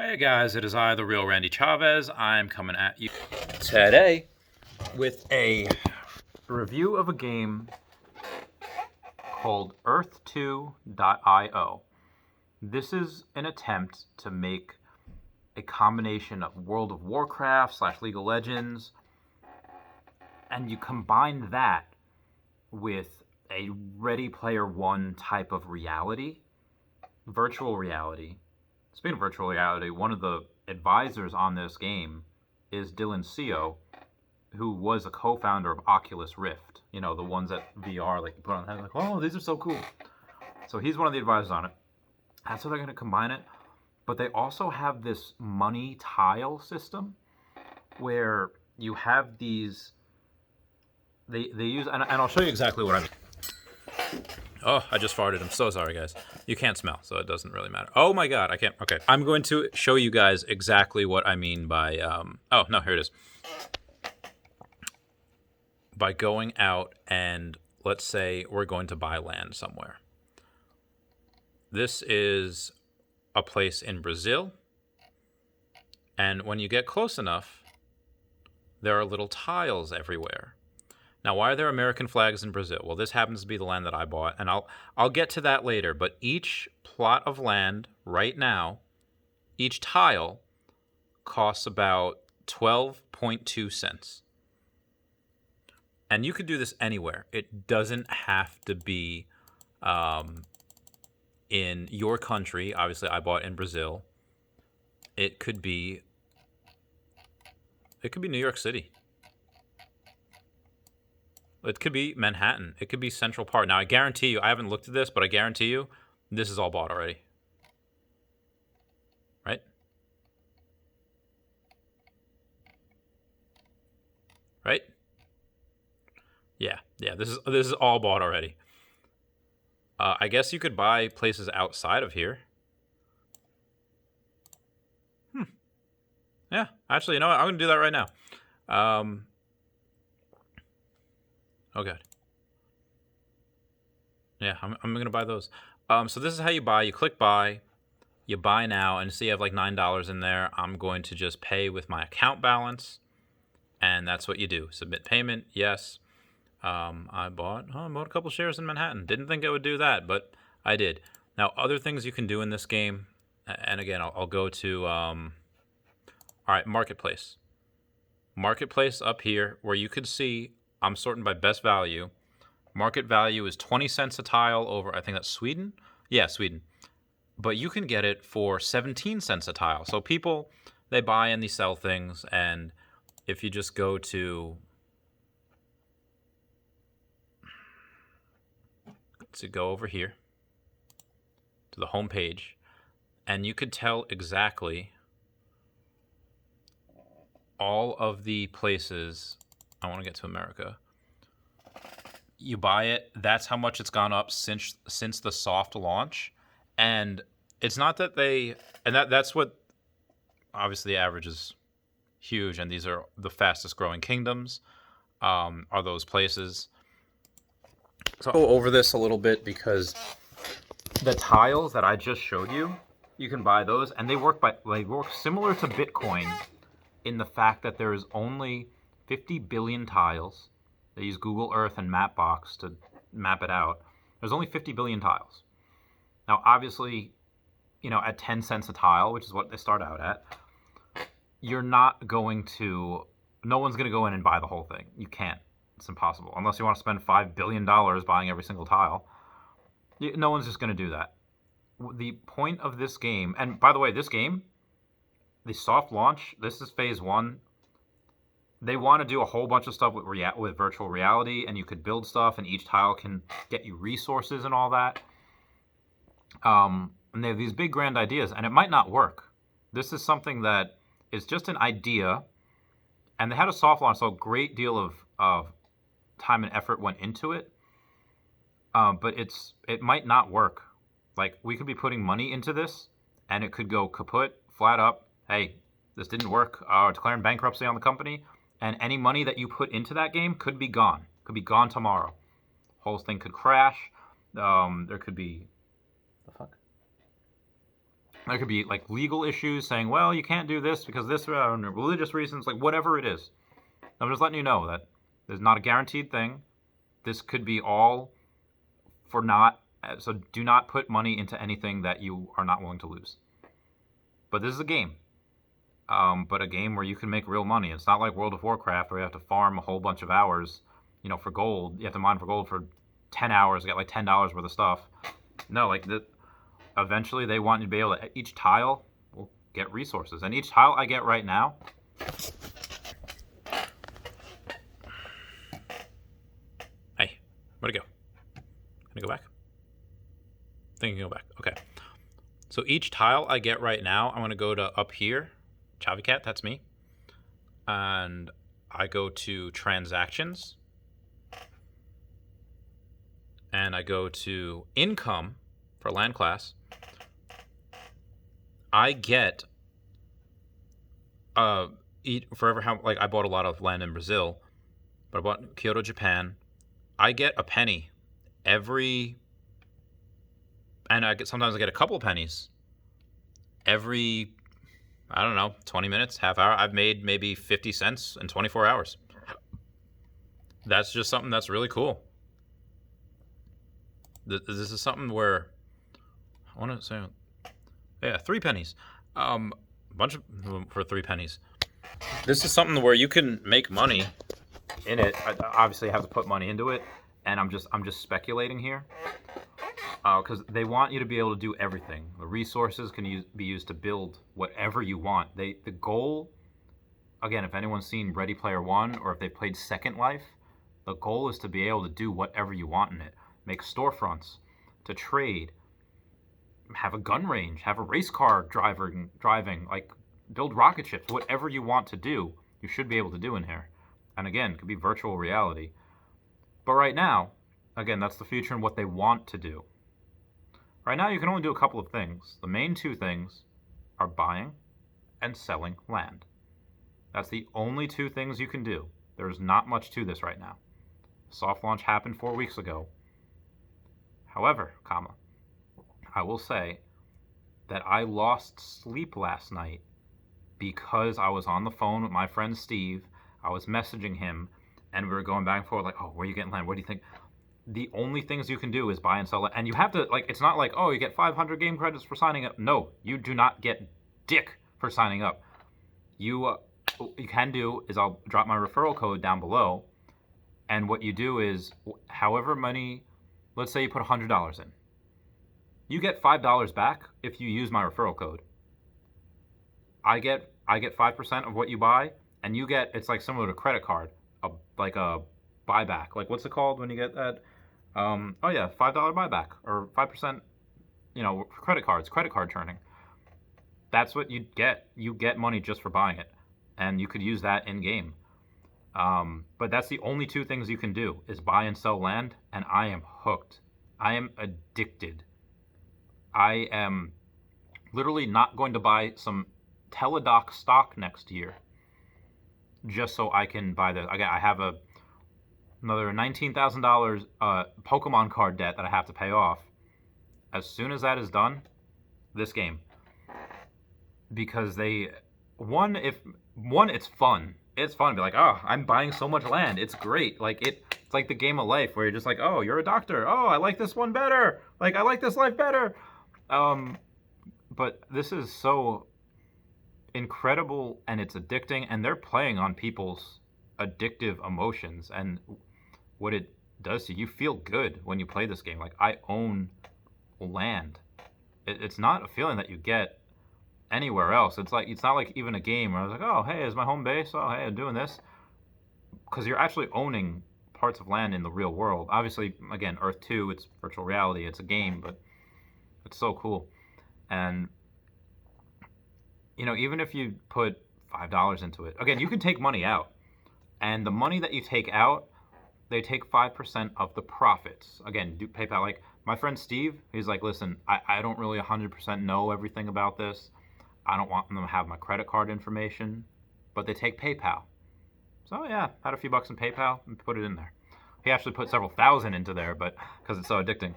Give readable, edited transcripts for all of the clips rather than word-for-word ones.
Hey guys, it is I, the real Randy Chavez. I'm coming at you today with a review of a game called Earth2.io. This is an attempt to make a combination of World of Warcraft / League of Legends, and you combine that with a Ready Player One type of reality, virtual reality. Speaking of virtual reality, one of the advisors on this game is Dylan Seo, who was a co-founder of Oculus Rift. You know, the ones that VR, like you put on the head, like, oh, these are so cool. So he's one of the advisors on it. That's how they're going to combine it. But they also have this money tile system where you have these. They use, and I'll show you exactly what I mean. Oh, I just farted. I'm so sorry, guys. You can't smell, so it doesn't really matter. Oh my god, I can't. Okay, I'm going to show you guys exactly what I mean by, oh, no, here it is. By going out and, let's say, we're going to buy land somewhere. This is a place in Brazil, and when you get close enough, there are little tiles everywhere. Now, why are there American flags in Brazil? Well, this happens to be the land that I bought, and I'll get to that later. But each plot of land right now, each tile costs about 12.2 cents. And you could do this anywhere. It doesn't have to be in your country. Obviously, I bought in Brazil. It could be New York City. It could be Manhattan. It could be Central Park. Now, I guarantee you, I haven't looked at this, but I guarantee you, this is all bought already. Right? Right? Yeah, this is all bought already. I guess you could buy places outside of here. Yeah, actually, you know what? I'm going to do that right now. Oh, God. Yeah, I'm going to buy those. So this is how you buy. You click buy. You buy now, and see you have like $9 in there. I'm going to just pay with my account balance, and that's what you do. Submit payment, yes. I bought a couple shares in Manhattan. Didn't think it would do that, but I did. Now, other things you can do in this game, and again, I'll go to, all right, Marketplace. Marketplace up here, where you could see I'm sorting by best value. Market value is 20 cents a tile over, I think that's Sweden? Yeah, Sweden. But you can get it for 17 cents a tile. So people, they buy and they sell things, and if you just go to go over here to the home page, and you could tell exactly all of the places. I want to get to America. You buy it, that's how much it's gone up since the soft launch. And it's not that that's what, obviously the average is huge, and these are the fastest growing kingdoms, are those places. So I'll go over this a little bit because the tiles that I just showed you, you can buy those, and they work similar to Bitcoin in the fact that there is only 50 billion tiles. They use Google Earth and Mapbox to map it out. There's only 50 billion tiles. Now, obviously, you know, at 10 cents a tile, which is what they start out at, no one's going to go in and buy the whole thing. You can't. It's impossible. Unless you want to spend $5 billion buying every single tile. No one's just going to do that. The point of this game, and by the way, this game, the soft launch, this is phase 1. They want to do a whole bunch of stuff with virtual reality, and you could build stuff, and each tile can get you resources and all that. And they have these big grand ideas, and it might not work. This is something that is just an idea, and they had a soft launch, so a great deal of time and effort went into it. But it might not work. Like, we could be putting money into this, and it could go kaput, flat up. Hey, this didn't work. Declaring bankruptcy on the company. And any money that you put into that game could be gone. Could be gone tomorrow. Whole thing could crash. There could be... The fuck? There could be like legal issues saying, well, you can't do this because this, religious reasons, like whatever it is. I'm just letting you know that there's not a guaranteed thing. This could be all for not. So do not put money into anything that you are not willing to lose. But this is a game. But a game where you can make real money. It's not like World of Warcraft where you have to farm a whole bunch of hours, for gold. You have to mine for gold for 10 hours, get like $10 worth of stuff. No, like eventually they want you to be able to, each tile will get resources. And each tile I get right now, hey, where'd it go? Can I go back? I think I can go back. Okay. So each tile I get right now, I'm going to go to up here. Chavi Cat, that's me. And I go to transactions. And I go to income for land class. I get forever how, like, I bought a lot of land in Brazil, but I bought Kyoto, Japan. I get a penny every, and sometimes I get a couple of pennies every, I don't know, 20 minutes, half hour. I've made maybe 50 cents in 24 hours. That's just something that's really cool. This is something where I want to say, yeah, 3 pennies. Bunch of for 3 pennies. This is something where you can make money in it. I obviously have to put money into it, and I'm just speculating here. Because they want you to be able to do everything. The resources can be used to build whatever you want. The goal, again, if anyone's seen Ready Player One or if they've played Second Life, the goal is to be able to do whatever you want in it. Make storefronts, to trade, have a gun range, have a race car driving, like build rocket ships. Whatever you want to do, you should be able to do in here. And again, it could be virtual reality. But right now, again, that's the future and what they want to do. Right now, you can only do a couple of things. The main 2 things are buying and selling land. That's the only 2 things you can do. There's not much to this right now. Soft launch happened 4 weeks ago. However, I will say that I lost sleep last night because I was on the phone with my friend Steve. I was messaging him, and we were going back and forth like, oh, where are you getting land? What do you think? The only things you can do is buy and sell it. And you have to, like, it's not like, oh, you get 500 game credits for signing up. No, you do not get dick for signing up. You can do is I'll drop my referral code down below. And what you do is however many, let's say you put $100 in. You get $5 back if you use my referral code. I get 5% of what you buy, and you get, it's like similar to credit card, like a buyback. Like, what's it called when you get that? $5 buyback or 5%, credit card churning. That's what you get. You get money just for buying it, and you could use that in game. But that's the only 2 things you can do is buy and sell land, and I am hooked. I am addicted. I am literally not going to buy some Teladoc stock next year just so I can buy this. Again, I have another $19,000 Pokemon card debt that I have to pay off. As soon as that is done, this game. Because it's fun. It's fun to be like, oh, I'm buying so much land. It's great. Like it's like the game of life where you're just like, oh, you're a doctor. Oh, I like this one better. Like I like this life better. But this is so incredible and it's addicting, and they're playing on people's addictive emotions and what it does to you. You feel good when you play this game. Like I own land. It's not a feeling that you get anywhere else. It's not like even a game where I was like, oh, hey, is my home base? Oh, hey, I'm doing this. Because you're actually owning parts of land in the real world. Obviously, again, Earth 2, it's virtual reality. It's a game, but it's so cool. And, even if you put $5 into it, again, you can take money out. And the money that you take out, they take 5% of the profits. Again, do PayPal. Like my friend Steve, he's like, listen, I don't really 100% know everything about this. I don't want them to have my credit card information, but they take PayPal. So yeah, had a few bucks in PayPal and put it in there. He actually put several thousand into there, but because it's so addicting.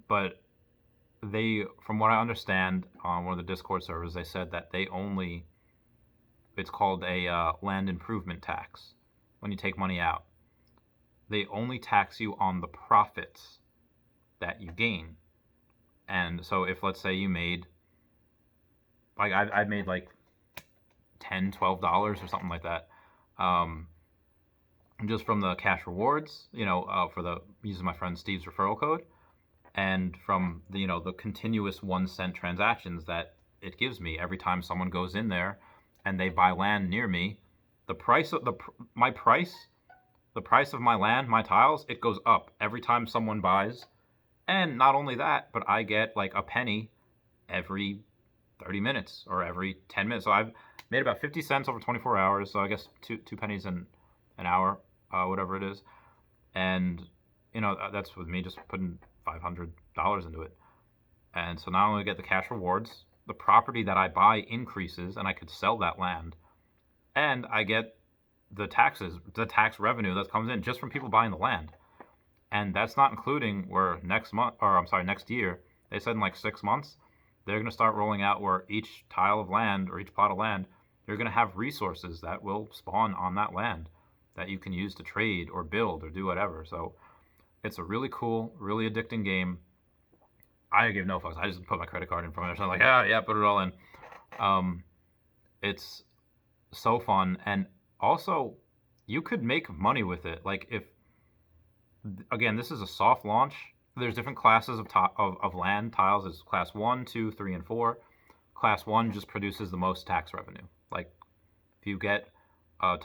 But they, from what I understand, on one of the Discord servers, they said that they only, it's called a land improvement tax. When you take money out, they only tax you on the profits that you gain. And so if, let's say, you made, like, I made like $10, $12 or something like that, just from the cash rewards, for the using my friend Steve's referral code, and from the the continuous 1 cent transactions that it gives me every time someone goes in there and they buy land near me. The price of the price of my land, my tiles, it goes up every time someone buys. And not only that, but I get like a penny every 30 minutes or every 10 minutes. So I've made about 50 cents over 24 hours. So I guess two pennies in an hour, whatever it is. And, that's with me just putting $500 into it. And so not only get the cash rewards, the property that I buy increases and I could sell that land. And I get the tax revenue that comes in just from people buying the land. And that's not including where next year, they said in like 6 months, they're going to start rolling out where each tile of land or each plot of land, you're going to have resources that will spawn on that land that you can use to trade or build or do whatever. So it's a really cool, really addicting game. I give no fucks. I just put my credit card in front of it. I'm like, yeah, put it all in. It's so fun. And also, you could make money with it. Like again, this is a soft launch. There's different classes of land tiles. There's class 1, 2, 3, and 4. Class 1 just produces the most tax revenue. Like if you get a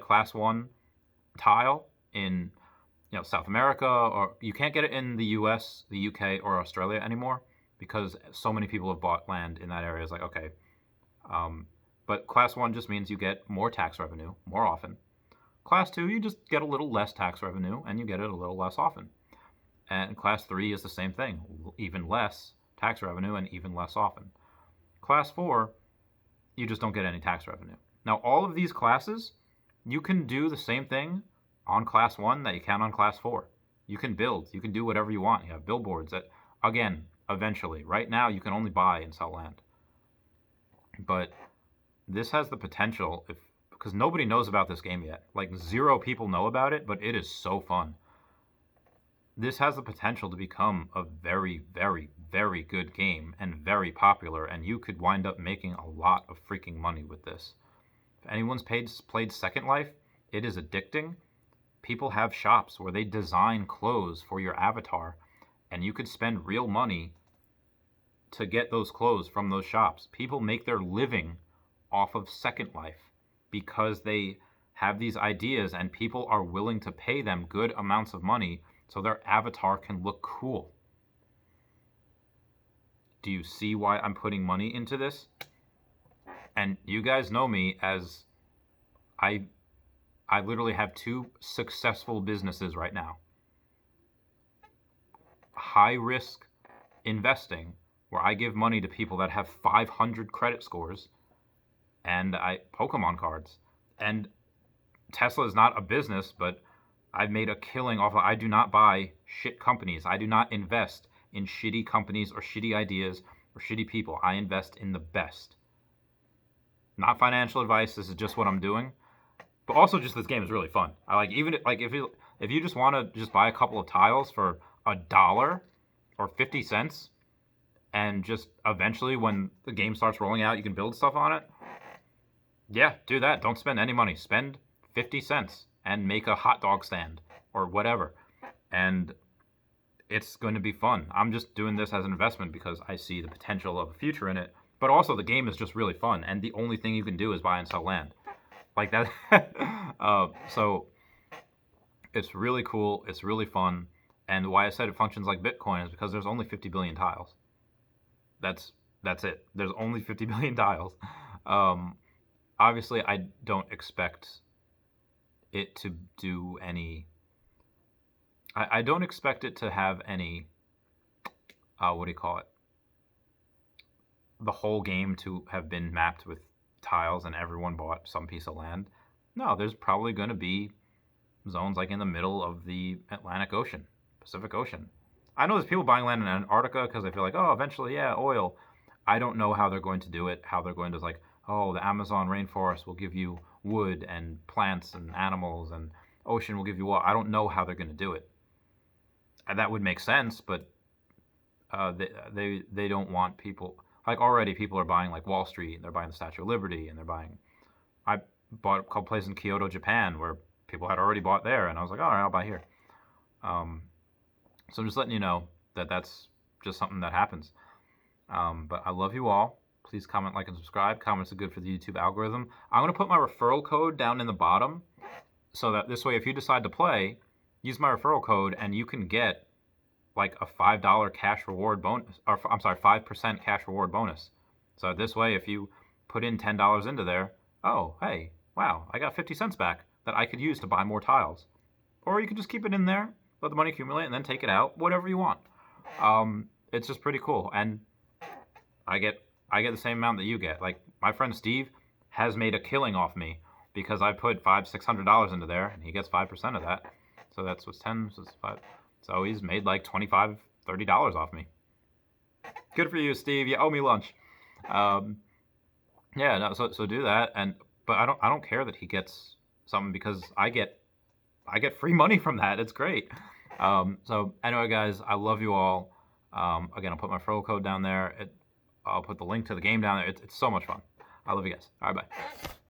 class 1 tile in South America, or you can't get it in the US, the UK, or Australia anymore because so many people have bought land in that area. It's like, okay. But class 1 just means you get more tax revenue more often. Class 2, you just get a little less tax revenue and you get it a little less often. And class 3 is the same thing, even less tax revenue and even less often. Class 4, you just don't get any tax revenue. Now, all of these classes, you can do the same thing on class 1 that you can on class 4. You can build, you can do whatever you want. You have billboards that, again, eventually, right now you can only buy and sell land. But this has the potential, because nobody knows about this game yet. Like 0 people know about it, but it is so fun. This has the potential to become a very, very, very good game and very popular, and you could wind up making a lot of freaking money with this. If anyone's played Second Life, it is addicting. People have shops where they design clothes for your avatar, and you could spend real money to get those clothes from those shops. People make their living off of Second Life because they have these ideas and people are willing to pay them good amounts of money so their avatar can look cool. Do you see why I'm putting money into this? And you guys know me as I literally have 2 successful businesses right now. High risk investing, where I give money to people that have 500 credit scores, and Pokemon cards. And Tesla is not a business, but I've made a killing off of. I do not buy shit companies. I do not invest in shitty companies or shitty ideas or shitty people. I invest in the best. Not financial advice. This is just what I'm doing. But also, just this game is really fun. I like, even like if you just want to just buy a couple of tiles for $1 or 50 cents, and just eventually when the game starts rolling out, you can build stuff on it. Yeah, do that. Don't spend any money. Spend 50 cents and make a hot dog stand or whatever. And it's going to be fun. I'm just doing this as an investment because I see the potential of a future in it. But also, the game is just really fun. And the only thing you can do is buy and sell land. Like that. So it's really cool. It's really fun. And why I said it functions like Bitcoin is because there's only 50 billion tiles. That's it. There's only 50 billion tiles. Obviously, I don't expect it to do any. I don't expect it to have any. What do you call it? The whole game to have been mapped with tiles and everyone bought some piece of land. No, there's probably going to be zones like in the middle of the Atlantic Ocean, Pacific Ocean, I know there's people buying land in Antarctica because they feel like, oh, eventually, yeah, oil. I don't know how they're going to do it. How they're going to like, oh, the Amazon rainforest will give you wood and plants and animals, and ocean will give you water. I don't know how they're going to do it. And that would make sense, but they don't want people like already people are buying like Wall Street and they're buying the Statue of Liberty and they're buying. I bought a couple places in Kyoto, Japan, where people had already bought there, and I was like, all right, I'll buy here. Um, so I'm just letting you know that that's just something that happens. But I love you all. Please comment, like, and subscribe. Comments are good for the YouTube algorithm. I'm going to put my referral code down in the bottom so that this way, if you decide to play, use my referral code and you can get like a $5 cash reward bonus, or I'm sorry, 5% cash reward bonus. So this way, if you put in $10 into there, oh, hey, wow, I got 50 cents back that I could use to buy more tiles. Or you can just keep it in there, let the money accumulate, and then take it out, whatever you want. It's just pretty cool. And I get the same amount that you get. Like my friend Steve has made a killing off me because I put $500-$600 into there, and he gets 5% of that. So that's what's 10, so it's 5. So he's made like $25-$30 off me. Good for you, Steve. You owe me lunch. Yeah, no, so do that, but I don't care that he gets something because I get free money from that. It's great. So anyway, guys, I love you all. Again, I'll put my referral code down there. I'll put the link to the game down there. It's so much fun. I love you guys. All right, bye.